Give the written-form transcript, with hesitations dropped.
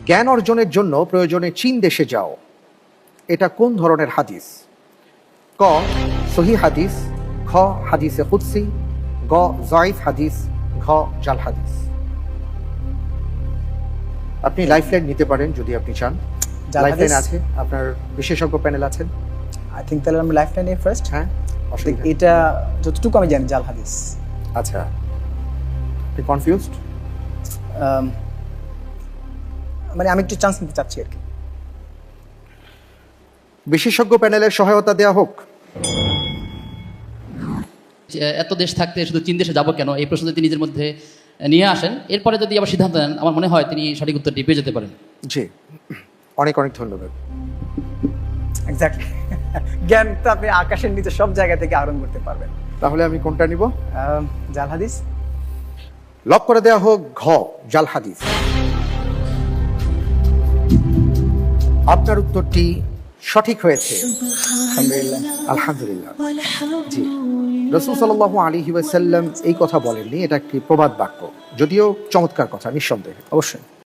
জ্ঞান অর্জনের জন্য প্রয়োজনে চীন দেশে যাও, এটা কোন ধরনের হাদিস? ক সহি হাদিস, খ হাদিসে কুদসি, গ যায়িফ হাদিস, ঘ জাল হাদিস। আপনি লাইফলাইন নিতে পারেন যদি আপনি চান। লাইফলাইন আছে, আপনার বিশেষজ্ঞ প্যানেল আছেন। আই থিঙ্ক তাহলে আমি লাইফলাইন নিয়ে ফার্স্ট। হ্যাঁ, এটা যতটুকু আমি জানি জাল হাদিস। আচ্ছা, আপনি কনফিউজড? মানে আমি একটু চান্স নিতে চাচ্ছি আর কি। বিশেষজ্ঞ প্যানেলের সহায়তা দেওয়া হোক। এত দেশ থাকতে শুধু চীন দেশে যাবো কেন, এই প্রশ্ন যদি নিজের মধ্যে নিয়ে আসেন, এরপরে যদি আবার সিদ্ধান্ত নেন, আমার মনে হয় তিনি সঠিক উত্তরটি পেয়ে যেতে পারেন। জি, অনেক অনেক ধন্যবাদ। এক্স্যাক্টলি। জ্ঞান তো আপনি আকাশের নিচে সব জায়গা থেকে আহরণ করতে পারবেন। তাহলে আমি কোনটা নিব? জাল হাদিস। লক করে দেওয়া হোক ঘ জাল হাদিস। আপনার উত্তরটি সঠিক হয়েছে, আলহামদুলিল্লাহ। আলহামদুলিল্লাহ। জি, রাসূল সাল্লাল্লাহু আলাইহি ওয়াসাল্লাম এই কথা বলেননি, এটা একটি প্রবাদ বাক্য, যদিও চমৎকার কথা নিঃসন্দেহে। অবশ্যই।